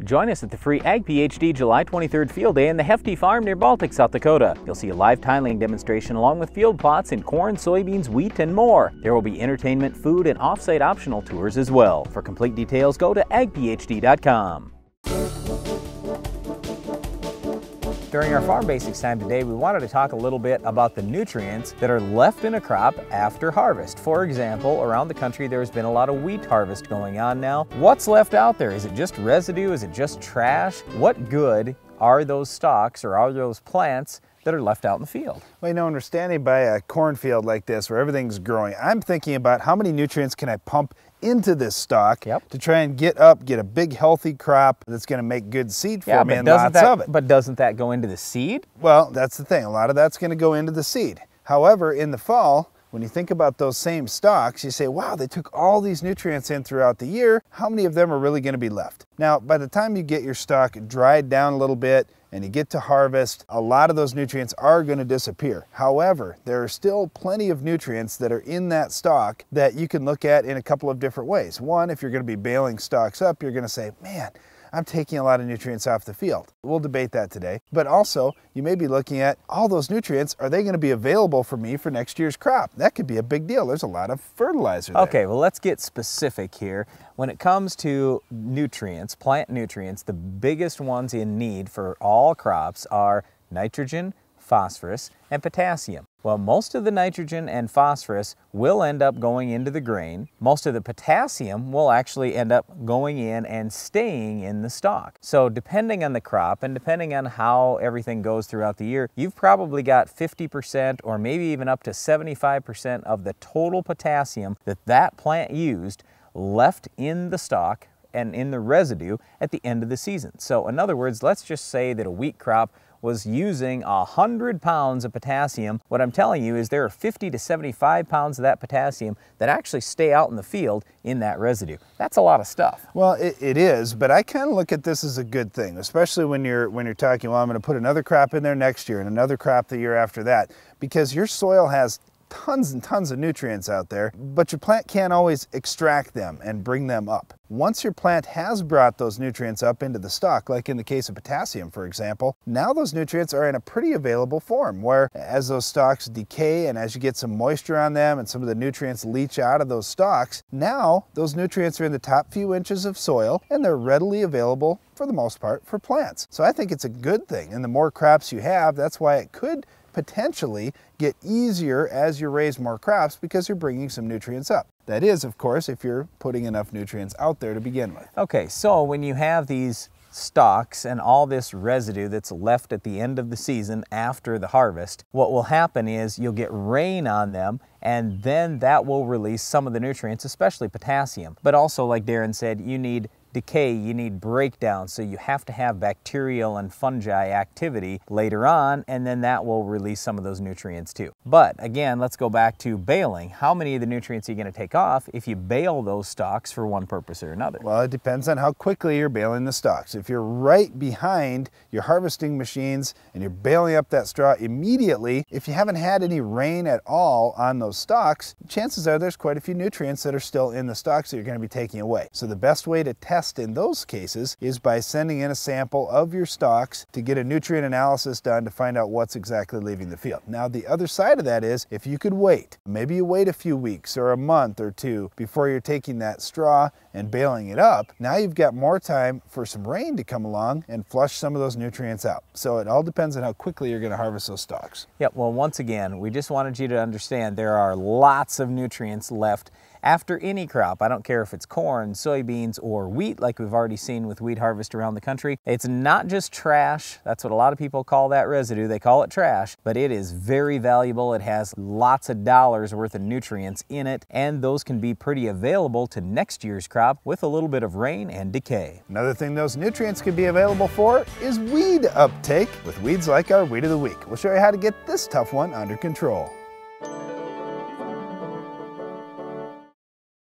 Join us at the free Ag PhD July 23rd Field Day in the Hefty Farm near Baltic, South Dakota. You'll see a live tiling demonstration along with field plots in corn, soybeans, wheat, and more. There will be entertainment, food, and off-site optional tours as well. For complete details, go to agphd.com. During our Farm Basics time today, we wanted to talk a little bit about the nutrients that are left in a crop after harvest. For example, around the country there's been a lot of wheat harvest going on now. What's left out there? Is it just residue? Is it just trash? What good are those stalks or are those plants that are left out in the field? Well, you know, when we're standing by a cornfield like this where everything's growing, I'm thinking about how many nutrients can I pump into this stalk to try and get a big healthy crop that's going to make good seed for me, and lots of it. But doesn't that go into the seed? Well, that's the thing. A lot of that's going to go into the seed. However, in the fall, when you think about those same stalks, you say, wow, they took all these nutrients in throughout the year. How many of them are really going to be left? Now, by the time you get your stalk dried down a little bit and you get to harvest, a lot of those nutrients are going to disappear. However, there are still plenty of nutrients that are in that stalk that you can look at in a couple of different ways. One, if you're going to be baling stalks up, you're going to say, man, I'm taking a lot of nutrients off the field. We'll debate that today. But also, you may be looking at all those nutrients, are they going to be available for me for next year's crop? That could be a big deal. There's a lot of fertilizer there. Okay, well, let's get specific here. When it comes to nutrients, plant nutrients, the biggest ones in need for all crops are nitrogen, phosphorus, and potassium. Well, most of the nitrogen and phosphorus will end up going into the grain. Most of the potassium will actually end up going in and staying in the stalk. So depending on the crop and depending on how everything goes throughout the year, you've probably got 50% or maybe even up to 75% of the total potassium that plant used left in the stalk and in the residue at the end of the season. So in other words, let's just say that a wheat crop was using 100 pounds of potassium. What I'm telling you is there are 50 to 75 pounds of that potassium that actually stay out in the field in that residue. That's a lot of stuff. Well, it is, but I kind of look at this as a good thing, especially when you're talking, well, I'm going to put another crop in there next year and another crop the year after that, because your soil has tons and tons of nutrients out there, but your plant can't always extract them and bring them up. Once your plant has brought those nutrients up into the stalk, like in the case of potassium, for example, now those nutrients are in a pretty available form where as those stalks decay and as you get some moisture on them and some of the nutrients leach out of those stalks, now those nutrients are in the top few inches of soil and they're readily available for the most part for plants. So I think it's a good thing, and the more crops you have, that's why it could potentially get easier as you raise more crops because you're bringing some nutrients up. That is, of course, if you're putting enough nutrients out there to begin with. Okay, so when you have these stalks and all this residue that's left at the end of the season after the harvest, what will happen is you'll get rain on them, and then that will release some of the nutrients, especially potassium. But also, like Darren said, you need decay, you need breakdown, so you have to have bacterial and fungi activity later on, and then that will release some of those nutrients too. But again, let's go back to baling. How many of the nutrients are you going to take off if you bale those stalks for one purpose or another? Well, it depends on how quickly you're baling the stalks. If you're right behind your harvesting machines and you're baling up that straw immediately, if you haven't had any rain at all on those stalks, chances are there's quite a few nutrients that are still in the stalks that you're going to be taking away. So the best way to test in those cases is by sending in a sample of your stalks to get a nutrient analysis done to find out what's exactly leaving the field. Now, the other side of that is if you could wait, maybe you wait a few weeks or a month or two before you're taking that straw and baling it up, now you've got more time for some rain to come along and flush some of those nutrients out. So it all depends on how quickly you're going to harvest those stalks. Yep, well, once again, we just wanted you to understand there are lots of nutrients left after any crop. I don't care if it's corn, soybeans, or wheat, like we've already seen with wheat harvest around the country. It's not just trash. That's what a lot of people call that residue. They call it trash, but it is very valuable. It has lots of dollars worth of nutrients in it, and those can be pretty available to next year's crop with a little bit of rain and decay. Another thing those nutrients could be available for is weed uptake with weeds like our Weed of the Week. We'll show you how to get this tough one under control.